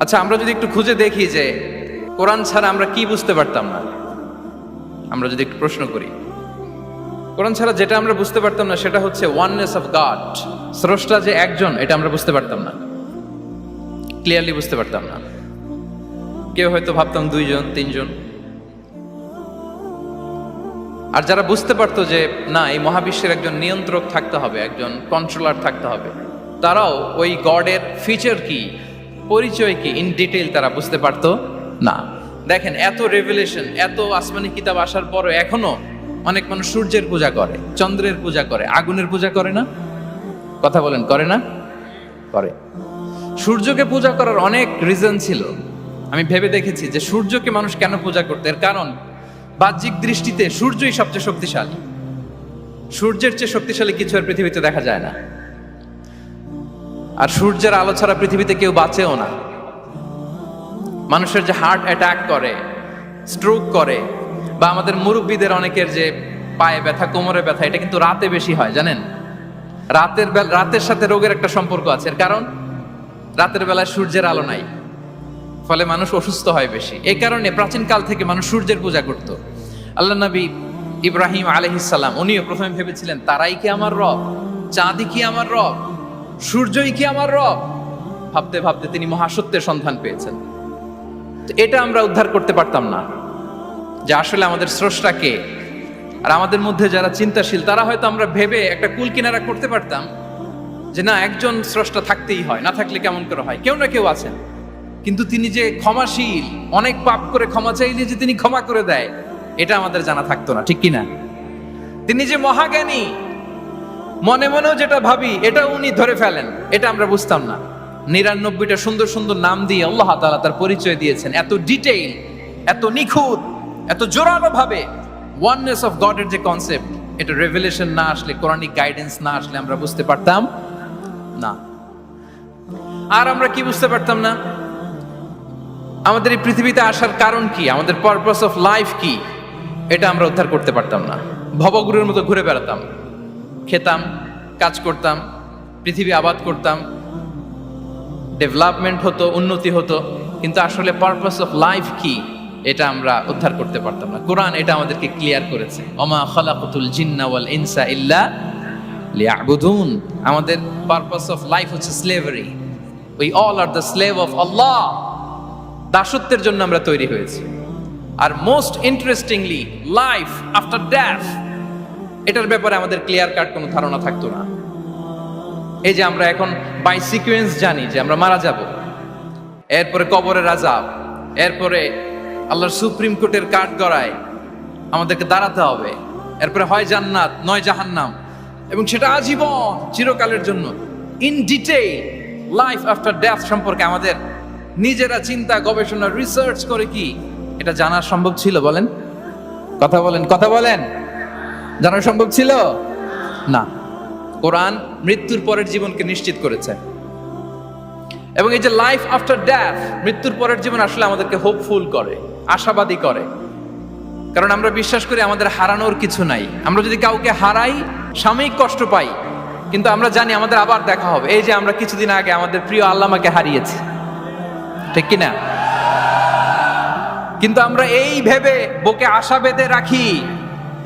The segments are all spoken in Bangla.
আচ্ছা, আমরা যদি একটু খুঁজে দেখি যে কোরআন ছাড়া আমরা কি বুঝতে পারতাম না, আমরা যদি একটু প্রশ্ন করি, কোরআন ছাড়া যেটা আমরা বুঝতে পারতাম না সেটা হচ্ছে ওয়াননেস অফ গড, স্রষ্টা যে একজন, এটা আমরা বুঝতে পারতাম না, ক্লিয়ারলি বুঝতে পারতাম না। কেউ হয়তো ভাবতাম দুইজন তিনজন, আর যারা বুঝতে পারতো যে না, এই মহাবিশ্বের একজন নিয়ন্ত্রক থাকতে হবে, একজন কন্ট্রোলার থাকতে হবে, তারাও ওই গডের ফিচার কি, পরিচয় কি, ইন ডিটেইল তারা বুঝতে পারতো না। দেখেন, এত রেভেলেশন, এত আসমানি কিতাব আসার পরও এখনো অনেক মানুষ সূর্যের পূজা করে, চন্দ্রের পূজা করে, আগুনের পূজা করে না? কথা বলেন, করে না? করে। সূর্যকে পূজা করার অনেক রিজন ছিল। আমি ভেবে দেখেছি যে সূর্যকে মানুষ কেন পূজা করতে, এর কারণ বাহ্যিক দৃষ্টিতে সূর্যই সবচেয়ে শক্তিশালী। সূর্যের চেয়ে শক্তিশালী কিছু আর পৃথিবীতে দেখা যায় না। আর সূর্যের আলো ছাড়া পৃথিবীতে কেউ বাঁচেও না। মানুষের যে হার্ট অ্যাটাক করে, স্ট্রোক করে, বা আমাদের মুরব্বীদের অনেকের যে পায়ে ব্যথা, কোমরে ব্যথা, এটা কিন্তু রাতে বেশি হয়, জানেন? রাতের সাথে রোগের একটা সম্পর্ক আছে। এর কারণ রাতের বেলায় সূর্যের আলো নাই, ফলে মানুষ অসুস্থ হয় বেশি। এই কারণে প্রাচীন কাল থেকে মানুষ সূর্যের পূজা করত। আল্লাহ নবী ইব্রাহিম আলাইহিস সালাম, উনিও প্রথমে ভেবেছিলেন তারাই কি আমার রব, চাঁদই কি আমার রব, সূর্যই কি আমার রব। ভাবতে ভাবতে তিনি মহাসত্যের সন্ধান পেয়েছেন। তো এটা আমরা উদ্ধার করতে পারতাম না যে আসলে আমাদের স্রষ্টা কে। আর আমাদের মধ্যে যারা চিন্তাশীল, তারা হয়তো আমরা ভেবে একটা কুল কিনারা করতে পারতাম যে না, একজন স্রষ্টা থাকতেই হয়, না থাকলে কেমন করে হয়, কেউ না কেউ আছেন। কিন্তু তিনি যে ক্ষমাশীল, অনেক পাপ করে ক্ষমা চাইলে যে তিনি ক্ষমা করে দেয়, এটা আমাদের জানা থাকতো না, ঠিক কিনা? তিনি যে মহাজ্ঞানী, মনে মনেও যেটা ভাবি এটা উনি ধরে ফেলেন, এটা আমরা বুঝতাম না। 99টা সুন্দর সুন্দর নাম দিয়ে আল্লাহ তাআলা তার পরিচয় দিয়েছেন, এত ডিটেইল, এত নিখুঁত, এত জোরালো ভাবে। ওয়াননেস অফ গডের যে কনসেপ্ট, এটা রেভেলেশন না আসলে, কোরআনিক গাইডেন্স না আসলে আমরা বুঝতে পারতাম না। আর আমরা কি বুঝতে পারতাম না? আমাদের এই পৃথিবীতে আসার কারণ কি, আমাদের পারপাস অফ লাইফ কি, এটা আমরা উদ্ধার করতে পারতাম না। ভবগুরুর মতো ঘুরে বেড়াতাম, খেতাম, কাজ করতাম, পৃথিবী আবাদ করতাম, ডেভেলপমেন্ট হতো, উন্নতি হতো, কিন্তু আসলে পারপাস অফ লাইফ কি, এটা আমরা উদ্ধার করতে পারতাম না। কোরআন এটা আমাদেরকে ক্লিয়ার করেছে, ওমা খালাকাতুল জিন্না ওয়াল ইনসা ইল্লা লিয়াবুদুন। আমাদের পারপাস অফ লাইফ হচ্ছে slavery. We all are the slave of Allah. দাসত্বের জন্য আমরা তৈরি হয়েছি। আর most interestingly, life after death, এটার ব্যাপারে আমাদের ক্লিয়ার কাট কোনো ধারণা থাকতো না। এই যে আমরা এখন বাই সিকোয়েন্স জানি যে আমরা মারা যাব, এরপরে কবরের আযাব, এরপরে আল্লাহর সুপ্রিম কোর্টের কাঠ গড়ায় আমাদেরকে দাঁড়াতে হবে, এরপরে হয় জান্নাত নয় জাহান্নাম, এবং সেটা আজীবন, চিরকালের জন্য। In detail life after death সম্পর্কে আমাদের নিজেরা চিন্তা, গবেষণা, রিসার্চ করে কি এটা জানা সম্ভব ছিল? বলেন, কথা বলেন, কথা বলেন, জানা সম্ভব ছিল না। কোরআন মৃত্যুর পরের জীবনকে নিশ্চিত করেছে। এবং এই যে লাইফ আফটার ডেথ, মৃত্যুর পরের জীবন আসলে আমাদেরকে হোপফুল করে, আশাবাদী করে। কারণ আমরা বিশ্বাস করি আমাদের হারানোর কিছু নাই। আমরা যদি কাউকে হারাই, সাময়িক কষ্ট পাই, কিন্তু আমরা জানি আমাদের আবার দেখা হবে। এই যে আমরা কিছুদিন আগে আমাদের প্রিয় আল্লামাকে হারিয়েছি, ঠিক কিনা? কিন্তু আমরা এই ভেবে বুকে আশা বেঁধে রাখি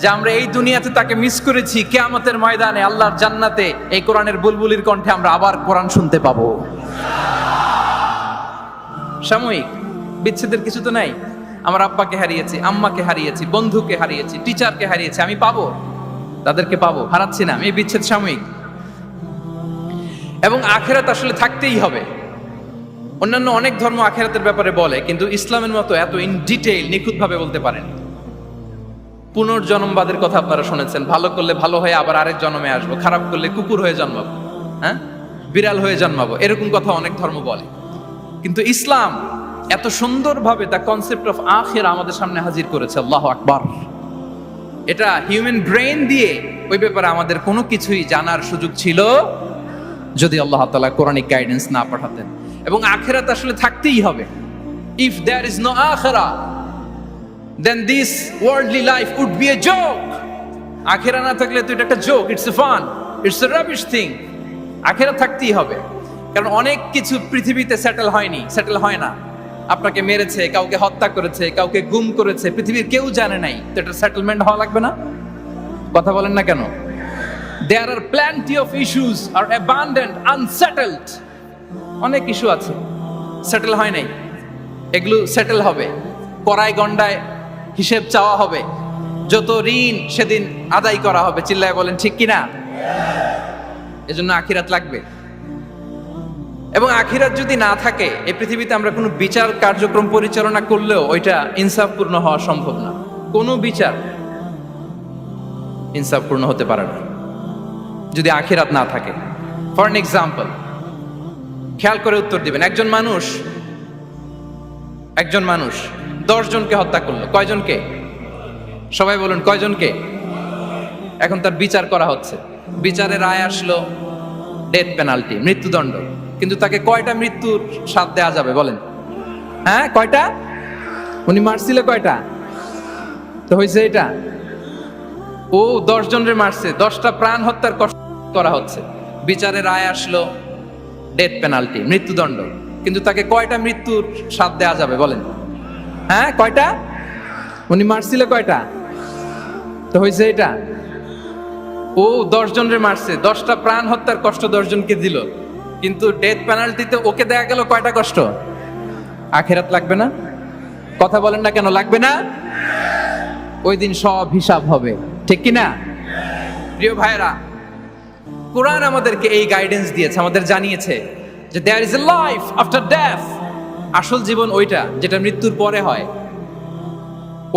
যে আমরা এই দুনিয়াতে তাকে মিস করেছি, কিয়ামতের ময়দানে আল্লাহর জান্নাতে এই কোরআনের বুলবুলির কণ্ঠে আমরা আবার কোরআন শুনতে পাবো। সাময়িক বিচ্ছেদের কিছু তো নাই। আমার আব্বাকে হারিয়েছি, আম্মাকে হারিয়েছি, বন্ধুকে হারিয়েছি, টিচারকে হারিয়েছি, আমি পাবো, তাদেরকে পাবো, হারাচ্ছি না আমি। এই বিচ্ছেদ সাময়িক। এবং আখিরাত আসলে থাকতেই হবে। অন্যান্য অনেক ধর্ম আখিরাতের ব্যাপারে বলে, কিন্তু ইসলামের মতো এত ইন ডিটেইল, নিখুঁতভাবে বলতে পারেন। পুনর্জন্মবাদের কথা আপনারা শুনেছেন, ভালো করলে ভালো হয়ে আবার আরেক জন্মে আসবো, খারাপ করলে কুকুর হয়ে জন্মাবো, হ্যাঁ, বিড়াল হয়ে জন্মাবো, এরকম কথা অনেক ধর্ম বলে। কিন্তু ইসলাম এত সুন্দরভাবে দ্য কনসেপ্ট অফ আখিরা আমাদের সামনে হাজির করেছে। আল্লাহু আকবার। এটা হিউম্যান ব্রেন দিয়ে ওই ব্যাপারে আমাদের কোনো কিছুই জানার সুযোগ ছিল যদি আল্লাহ তাআলা কোরআনিক গাইডেন্স না পাঠাতেন। এবং আখিরাত আসলে থাকতেই হবে। ইফ দেয়ার ইজ নো আখিরা, then this worldly life would be a joke. আখিরা না থাকলে তো এটা একটা joke, it's a fun, it's a rubbish thing. আখিরা থাকতেই হবে। কারণ অনেক কিছু পৃথিবীতে সেটেল হয়নি, সেটেল হয় না। আপনাকে মেরেছে, কাউকে হত্যা করেছে, কাউকে গুম করেছে, পৃথিবীর কেউ জানে নাই, তো এটা সেটেলমেন্ট হওয়া লাগবে না? কথা বলেন না কেন? There are plenty of issues are abandoned, unsettled. অনেক ইস্যু আছে, সেটেল হয় নাই, এগুলো সেটেল হবে। কড়ায় গন্ডায় হিসেব চাওয়া হবে, যত ঋণ সেদিন আদায় করা হবে। চিল্লায় বলেন ঠিক কিনা? এজন্য আখিরাত লাগবে। এবং আখিরাত যদি না থাকে, এই পৃথিবীতে আমরা কোনো বিচার কার্যক্রম পরিচালনা করলেও ওইটা ইনসাফপূর্ণ হওয়া সম্ভব না। কোনো বিচার ইনসাফপূর্ণ হতে পারে না যদি আখিরাত না থাকে। ফর এন এক্সাম্পল, খেয়াল করে উত্তর দিবেন। একজন মানুষ 10 জনকে হত্যা করলো। কয়জনকে? সবাই বলুন কয়জনকে? এখন তার বিচার করা হচ্ছে, বিচারের রায় আসলো ডেথ পেনাল্টি, মৃত্যুদণ্ড। কিন্তু তাকে কয়টা মৃত্যুর স্বাদ দেওয়া যাবে বলেন? হ্যাঁ, কয়টা? উনি মারছিল কয়টা? তো হয়েছে এটা, ও 10 জনের মারছে, 10টা প্রাণ হত্যার কষ্ট করা হচ্ছে। বিচারের রায় আসলো ডেথ পেনাল্টি, মৃত্যুদণ্ড। কিন্তু তাকে কয়টা মৃত্যুর স্বাদ দেওয়া যাবে বলেন? হ্যাঁ, কয়টা? উনি মারছিল কয়টা? তো হয়েছে এটা, ও 10 জনের মারছে, 10টা প্রাণ হত্যার কষ্ট 10 জনকে দিল। কিন্তু ডেথ পেনাল্টিতে ওকে দেয়া গেল কয়টা কষ্ট? আখিরাত লাগবে না? কথা বলেন না কেন? লাগবে না? ওই দিন সব হিসাব হবে, ঠিক কিনা? প্রিয় ভাইরা, কোরআন আমাদেরকে এই গাইডেন্স দিয়েছে, আমাদের জানিয়েছে যে there is a life after death. আসল জীবন ওইটা যেটা মৃত্যুর পরে হয়।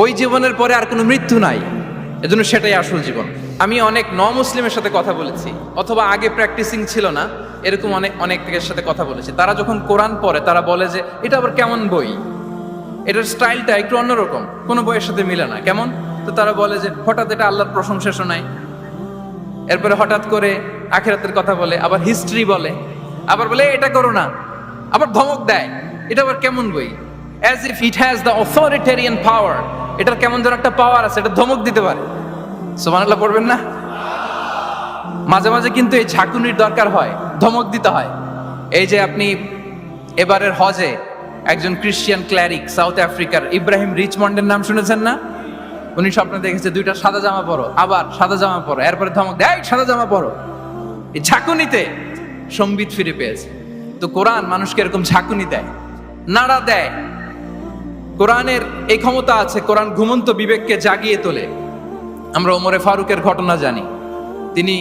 ওই জীবনের পরে আর কোনো মৃত্যু নাই, এজন্য সেটাই আসল জীবন। আমি অনেক মুসলিমের সাথে কথা বলেছি, অথবা আগে প্র্যাকটিসিং ছিল না এরকম অনেকের সাথে কথা বলেছি। তারা যখন কোরআন পড়ে তারা বলে যে এটা আবার কেমন বই, এটার স্টাইলটা একটু অন্যরকম, কোনো বইয়ের সাথে মিলে না। কেমন? তো তারা বলে যে হঠাৎ এটা আল্লাহর প্রশংসা শোনায়, এরপরে হঠাৎ করে আখিরাতের কথা বলে, আবার হিস্ট্রি বলে, আবার বলে এটা করো না, আবার ধমক দেয়। এটা আবার কেমন বই? As if it has the authoritarian পাওয়ার। এটার কেমন যেন একটা পাওয়ার আছে, এটা ধমক দিতে পারে। সুবহানাল্লাহ পড়বেন না? মাঝে মাঝে কিন্তু এই ঝাঁকুনির দরকার হয়, ধমক দিতে হয়। এই যে আপনি এবারের হজে একজন ক্রিশ্চিয়ান ক্ল্যারিক সাউথ আফ্রিকার ইব্রাহিম রিচমন্ডের নাম শুনেছেন না? উনি স্বপ্নে দেখেছে 2টা সাদা জামা পরো, আবার সাদা জামা পরো, এরপরে ধমক দেয় সাদা জামা পরো। এই ঝাঁকুনিতে সম্বিত ফিরে পেয়েছে। তো কোরআন মানুষকে এরকম ঝাঁকুনি দেয়, নাড়া দেয়। কোরআনের এই ক্ষমতা আছে, কোরআন ঘুমন্ত বিবেককে জাগিয়ে তোলে। আমরা ওমরে ফারুকের ঘটনা জানি। তিনি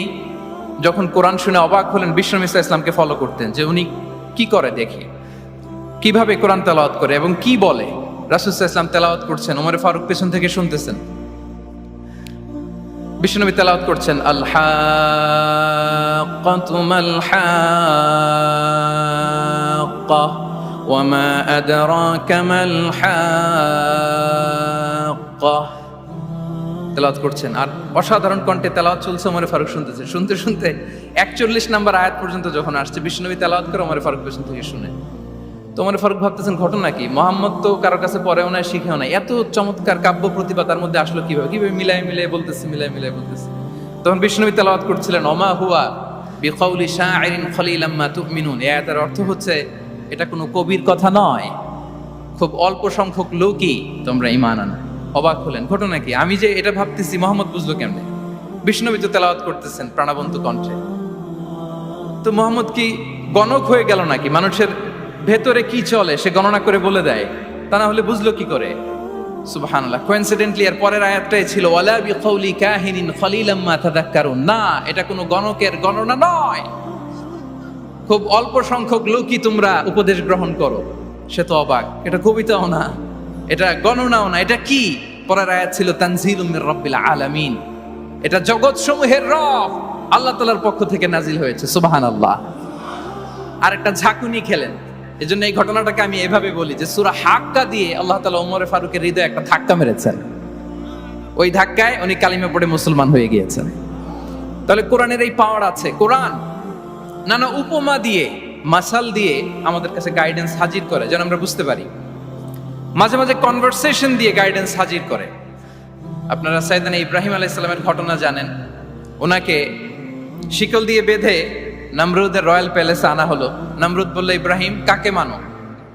যখন কোরআন শুনে অবাক হলেন, বিশ্বনবী সাল্লাল্লাহু আলাইহি ওয়াসাল্লামকে ফলো করতেন যে উনি কি করে, দেখি কিভাবে কোরআন তেলাওয়াত করে এবং কি বলে। রাসূল সাল্লাল্লাহু আলাইহি ওয়াসাল্লাম তেলাওয়াত করছেন, ওমরে ফারুক পেছন থেকে শুনতেছেন। বিশ্বনবী তেলাওয়াত করছেন, আল হাক্কাতু মাল হাক্কা ওয়া মা আদরাকা মাল হাক্কা। তেলাওয়াত করছেন আর অসাধারণ কণ্ঠে তেলাওয়াত চলছে, ওমরে ফারুক শুনতেছে। শুনতে শুনতে 41 নম্বর আয়াত পর্যন্ত যখন আসছে, বিশ্বনবী তেলাওয়াত করে ওমরে ফারুক পেছন থেকে শুনে। তো ওমরে ফারুক ভাবতেছেন ঘটনা কি, মোহাম্মদ তো কারোর কাছে পড়েও নাই, শিখেও নাই, এত চমৎকার কাব্য প্রতিভা তার মধ্যে আসলো কিভাবে? মিলাই মিলাই বলতেছে। তখন বিশ্বনবী তেলাওয়াত করছিলেন, ওমা হুয়া বিকাউলি শাইরিন খলিলাম মা তুমিনুন। এই আয়াতের অর্থ হচ্ছে এটা কোনো কবির কথা নয়, খুব অল্প সংখ্যক লোকই তোমরা ঈমান আনো। অবাক হলেন, ঘটনা কি? আমি যে এটা ভাবতেছি, মোহাম্মদ বুঝলো কেমনে? বিশ্বনবী তো তেলাওয়াত করতেছেন প্রাণবন্ত কণ্ঠে। তো মোহাম্মদ কি গণক হয়ে গেল নাকি? মানুষের ভেতরে কি চলে সে গণনা করে বলে দেয়, তা না হলে বুঝলো কি করে? সুবহানাল্লাহ। কোইন্সিডেন্টলি এর পরের আয়াতটাই ছিল ওয়ালা বিকাউলি কাহিনিন খলিলাম মা তাযাক্কারুন। না, এটা কোনো গণকের গণনা নয়, খুব অল্প সংখ্যক লোকই তোমরা উপদেশ গ্রহণ করো। সে তো অবাক, এটা কবিতাও না, এটা গণনাও না, এটা কি? পরের আয়াত ছিল তানজিলুম মির রাব্বিল আলামিন। এটা জগৎ সমূহের রব আল্লাহ তাআলার পক্ষ থেকে নাজিল হয়েছে। সুবহানাল্লাহ। আর একটা ঝাঁকুনি খেলেন। এজন্য এই ঘটনাটাকে আমি এভাবে বলি যে সূরা হাক্কা দিয়ে আল্লাহ তাআলা ওমরে ফারুকের হৃদয়ে একটা ধাক্কা মেরেছেন। ওই ধাক্কায় উনি কালিমা পড়ে মুসলমান হয়ে গিয়েছেন। তাহলে কোরআনের এই পাওয়ার আছে। কোরআন নানা উপমা দিয়ে, মাসাল দিয়ে আমাদের কাছে গাইডেন্স হাজির করে যেন আমরা বুঝতে পারি। মাঝে মাঝে কনভারসেশন দিয়ে গাইডেন্স হাজির করে। আপনারা সাইয়েদনা ইব্রাহিম আলাইহিস সালামের ঘটনা জানেন। ওনাকে শিকল দিয়ে বেঁধে নমরুদের রয়্যাল প্যালেসে আনা হলো। নমরুদ বলল, ইব্রাহিম কাকে মানো?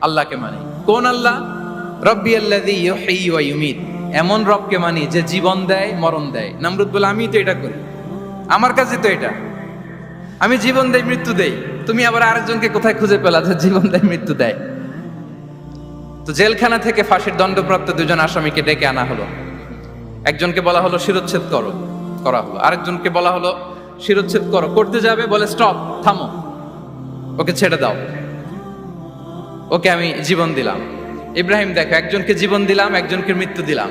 আল্লাহকে মানি। কোন আল্লাহ? রব্বি আল্লাযী ইউহয়ী ওয়া ইউমীত, এমন রবকে মানি যে জীবন দেয় মরণ দেয়। নমরুদ বলে, আমি তো এটা করি, আমার কাছে তো এটা, আমি জীবন দেই মৃত্যু দেই, তুমি আবার আরেকজনকে কোথায় খুঁজে পেলা যে জীবন দেয় মৃত্যু দেয়? তো জেলখানা থেকে ফাঁসির দণ্ডপ্রাপ্ত দুজন আসামিকে ডেকে আনা হলো। একজনকে বলা হলো শিরোচ্ছেদ করা হলো, আরেকজনকে বলা হলো শিরোচ্ছেদ করতে যাবে, বলে স্টপ, থামো, ওকে ছেড়ে দাও, ওকে আমি জীবন দিলাম। ইব্রাহিম দেখো, একজনকে জীবন দিলাম, একজনকে মৃত্যু দিলাম।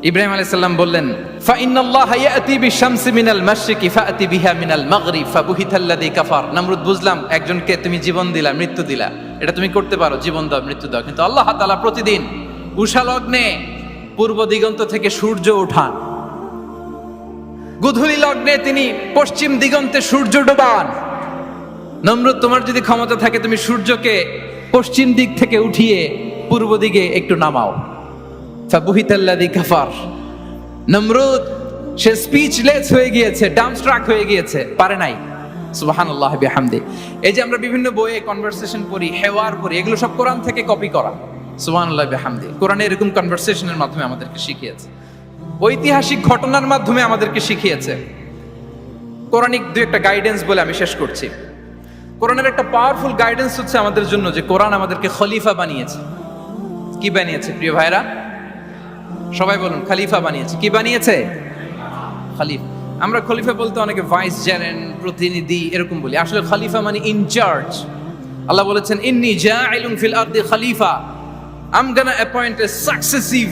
ইব্রাহিম আলাইহিস সালাম বললেন, ফাইন্নাল্লাহা ইয়াতি বিশ-শামসি মিনাল মাশরিকি ফাআতি বিহা মিনাল মাগরিব ফাবুহিতাল্লাযী কাফার। নমরুদ, বুঝলাম একজনকে তুমি জীবন দিলা, মৃত্যু দিলা, এটা তুমি করতে পারো, জীবন দাও মৃত্যু দাও, কিন্তু আল্লাহ তাআলা প্রতিদিন উষা লগ্নে পূর্ব দিগন্ত থেকে সূর্য ওঠান, গোধূলি লগ্নে তিনি পশ্চিম দিগন্তে সূর্য ডোবান। নমরুদ, তোমার যদি ক্ষমতা থাকে তুমি সূর্যকে পশ্চিম দিক থেকে উঠিয়ে পূর্ব দিকে একটু নামাও। ফাবুহিতাল্লাযী কাফার। নমরুদ সে স্পিচলেস হয়ে গিয়েছে, ডামস্ট্রাক হয়ে গিয়েছে, পারে নাই। সুবহানাল্লাহ বিহামদি। এই যে আমরা বিভিন্ন বইয়ে কনভারসেশন পড়ি, হেওয়ার পড়ি, এগুলো সব কোরআন থেকে কপি করা। সুবহানাল্লাহ বিহামদি। কোরআনে এরকম কনভারসেশনের মাধ্যমে আমাদেরকে শিখিয়েছে, ঐতিহাসিক ঘটনার মাধ্যমে আমাদেরকে শিখিয়েছে। কোরআনিক দুই একটা গাইডেন্স বলে আমি শেষ করছি। কোরআনের একটা পাওয়ারফুল গাইডেন্স হচ্ছে আমাদের জন্য যে কোরআন আমাদেরকে খলিফা বানিয়েছে। কি বানিয়েছে প্রিয় ভাইরা? সবাই বলুন, খলিফা বানিয়েছে। কি বানিয়েছে? খলিফা। আমরা খলিফা বলতে অনেকে ভাইস চেয়ারম্যান, প্রতিনিধি এরকম বলি, আসলে খলিফা মানে ইনচার্জ। আল্লাহ বলেছেন, ইন্নী জাইলুন ফিল আরদি খলিফা, I am gonna appoint a successive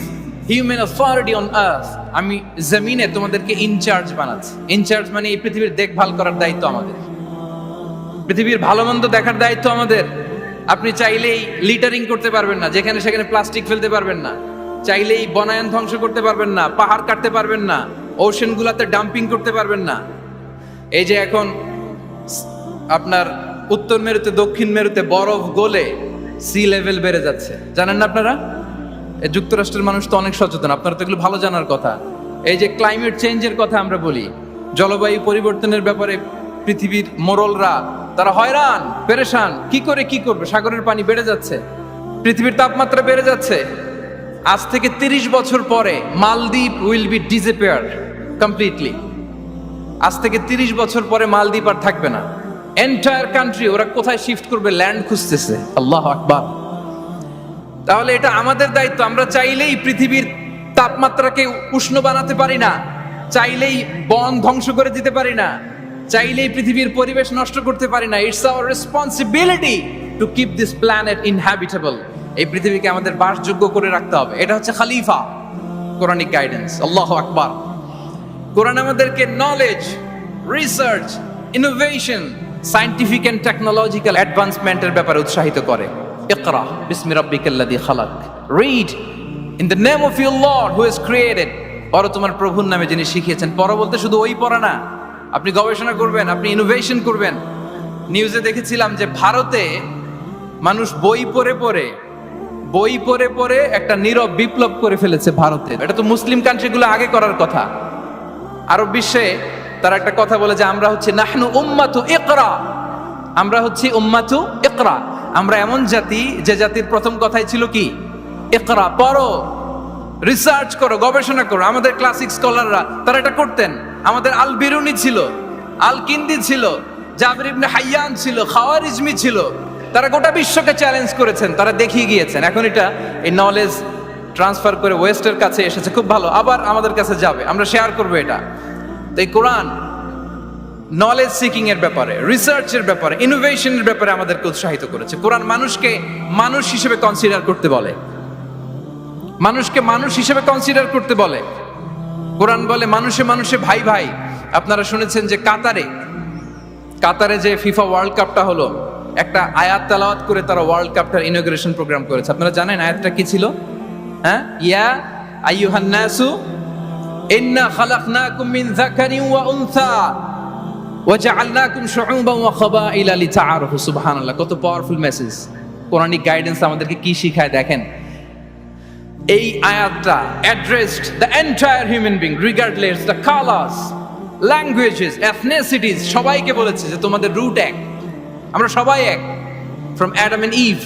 human authority on earth. আমি জমিনে তোমাদেরকে ইনচার্জ বানাচ্ছি। ইনচার্জ মানে এই পৃথিবীর দেখভাল করার দায়িত্ব আমাদের, পৃথিবীর ভালো মন্দ দেখার দায়িত্ব আমাদের। আপনি চাইলেই লিটারিং করতে পারবেন না, যেখানে সেখানে প্লাস্টিক ফেলতে পারবেন না, চাইলেই বনায়ন ধ্বংস করতে পারবেন না, পাহাড় কাটতে পারবেন না, ওশেন গুলাতে ডাম্পিং করতে পারবেন না। এই যে এখন আপনার উত্তর মেরুতে দক্ষিণ মেরুতে বরফ গলে সি লেভেল বেড়ে যাচ্ছে, জানেন না আপনারা? যুক্তরাষ্ট্রের মানুষ তো অনেক সচেতন, আপনারা তো এগুলো ভালো জানার কথা। এই যে ক্লাইমেট চেঞ্জের কথা আমরা বলি, জলবায়ু পরিবর্তনের ব্যাপারে পৃথিবীর মোরলরা তারা হয়রান পেরেশান, কি করবে, সাগরের পানি বেড়ে যাচ্ছে, পৃথিবীর তাপমাত্রা বেড়ে যাচ্ছে। আজ থেকে 30 বছর পরে মালদ্বীপ উইল বি ডিসঅ্যাপিয়ার কমপ্লিটলি। আজ থেকে 30 বছর পরে মালদ্বীপ আর থাকবে না। এন্টায়ার কান্ট্রি ওরা কোথায় শিফট করবে, ল্যান্ড খুঁজতেছে। আল্লাহু আকবার। তাহলে এটা আমাদের দায়িত্ব। আমরা চাইলেই পৃথিবীর তাপমাত্রাকে উষ্ণ বানাতে পারি না, চাইলেই বন ধ্বংস করে দিতে পারি না, চাইলেই পৃথিবীর পরিবেশ নষ্ট করতে পারি না। It's our responsibility to keep this planet inhabitable. এই পৃথিবীকে আমাদের বাসযোগ্য করে রাখতে হবে। এটা হচ্ছে খলিফা, কোরআনিক গাইডেন্স। আল্লাহু আকবার। কোরআন আমাদেরকে knowledge, research, innovation, scientific and technological অ্যাডভান্সমেন্টের ব্যাপারে উৎসাহিত করে। ইকরা বিসমি রাব্বিকাল্লাযী খালাক, read in the name of your lord who has created. পড়ো তোমার প্রভুর নামে যিনি শিখিয়েছেন। পড়ো বলতে শুধু ওই পড়া না, আপনি গবেষণা করবেন, আপনি ইনোভেশন করবেন। নিউজে দেখেছিলাম যে ভারতে মানুষ বই পড়ে পড়ে একটা নীরব বিপ্লব করে ফেলেছে ভারতে। এটা তো মুসলিম কান্ট্রিগুলো আগে করার কথা। আরব বিশ্বে তারা একটা কথা বলে যে আমরা হচ্ছে নাহনু উম্মাতু ইকরা, আমরা হচ্ছে উম্মাতু ইকরা। আমরা এমন জাতি যে জাতির প্রথম কথাই ছিল কি? ইকরা, পড়ো, রিসার্চ করো, গবেষণা করো। আমাদের ক্লাসিক স্কলাররা তারা এটা করতেন। আমাদের আল বিরুনি ছিল, আল কিন্দি ছিল, জাবির ইবনে হাইয়ান ছিল, খাওয়ারিজমি ছিল। তারা গোটা বিশ্বকে চ্যালেঞ্জ করেছেন, তারা দেখিয়ে গিয়েছেন। এখন এটা এই নলেজ ট্রান্সফার করে ওয়েস্টের কাছে এসেছে, খুব ভালো, আবার আমাদের কাছে যাবে, আমরা শেয়ার করবো এটা। তো এই কোরআন নলেজ সিকিং এর ব্যাপারে, রিসার্চের ব্যাপারে, ইনোভেশনের ব্যাপারে আমাদেরকে উৎসাহিত করেছে। কোরআন মানুষকে মানুষ হিসেবে কনসিডার করতে বলে, মানুষকে মানুষ হিসেবে কনসিডার করতে বলে। কোরআন বলে মানুষে মানুষে ভাই ভাই। আপনারা শুনেছেন যে কাতারে যে ফিফা ওয়ার্ল্ড কাপটা হলো, একটা আয়াত তেলাওয়াত করে তারা ওয়ার্ল্ড কাপটার ইনগ্রেশন প্রোগ্রাম করেছে। আপনারা জানেন আয়াতটা কি ছিল? হ্যাঁ, ইয়া আইয়ুহান নাসু ইন্না খালাকনাকুম মিন যাকারিন ওয়া উনসা ওয়া জাআলনাকুম শুউবান ওয়া ক্বাবাইলা লিতাআরাফু। সুবহানাল্লাহ, কত পাওয়ারফুল মেসেজ। কোরআনিক গাইডেন্স আমাদেরকে কি শিখায় দেখেন। এই আয়াতটা addressed the entire human being regardless the colours, languages, এথনিসিটিস, সবাইকে বলেছে যে তোমাদের রুট এক, আমরা সবাই এক। ফ্রম অ্যাডাম এন্ড ইভ,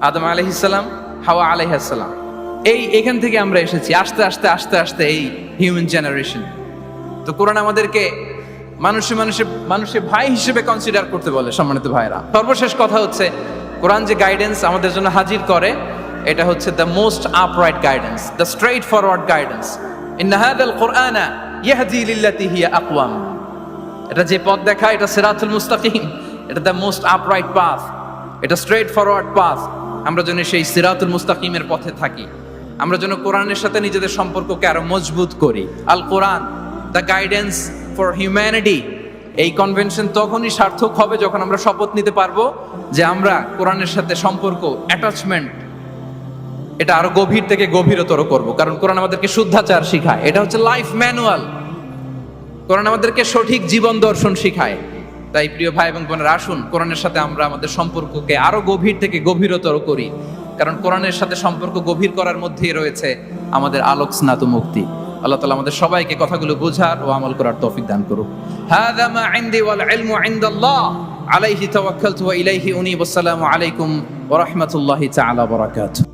আদম আলাইহিস সালাম, হাওয়া আলাইহিস সালাম, এখান থেকে আমরা এসেছি। আস্তে আস্তে আস্তে আস্তে এই হিউম্যান জেনারেশন। তো কোরআন আমাদেরকে মানুষে ভাই হিসেবে কনসিডার করতে বলে। সম্মানিত ভাইরা, সর্বশেষ কথা হচ্ছে কোরআন যে গাইডেন্স আমাদের জন্য হাজির করে, এটা হচ্ছে the most upright guidance, the straightforward guidance. ইন্না হাযাল কুরআনা ইয়াহদি লিল্লাতি হিয়া আকওয়াম। এটা যে পথ দেখায়, এটা সিরাতুল মুস্তাকিম, এটা দ্য মোস্ট আপরাইট পাথ, এটা স্ট্রেইট ফরওয়ার্ড পাথ। আমরা যেন সেই সিরাতুল মুস্তাকিমের পথে থাকি, আমরা যেন কোরআনের সাথে নিজেদের সম্পর্ককে আরো মজবুত করি। আল কোরআন দ্য গাইডেন্স ফর হিউম্যানিটি। এই কনভেনশন তখনই সার্থক হবে যখন আমরা শপথ নিতে পারবো যে আমরা কোরআনের সাথে সম্পর্ক, অ্যাটাচমেন্ট, এটা আরো গভীর থেকে গভীরতর করব। কারণ কোরআন আমাদেরকে শুদ্ধাচার শিখায়, এটা হচ্ছে লাইফ ম্যানুয়াল। কোরআন আমাদেরকে সঠিক জীবন দর্শন শিখায়। তাই প্রিয় ভাই এবং বোনেরা, আসুন কোরআনের সাথে আমরা আমাদের সম্পর্ককে আরো গভীর থেকে গভীরতর করি। কারণ কোরআনের সাথে সম্পর্ক গভীর করার মধ্যেই রয়েছে আমাদের আলোক স্নাত মুক্তি। আল্লাহ তাআলা আমাদের সবাইকে কথাগুলো বোঝার ও আমল করার তৌফিক দান করুক। হাযা মা ইনদি ওয়াল ইলমু ইনদাল্লাহ আলাইহি তাওয়াক্কালতু ওয়া ইলাইহি উনীব। আসসালামু আলাইকুম ওয়া রাহমাতুল্লাহি তাআলা ওয়া বারাকাতুহু।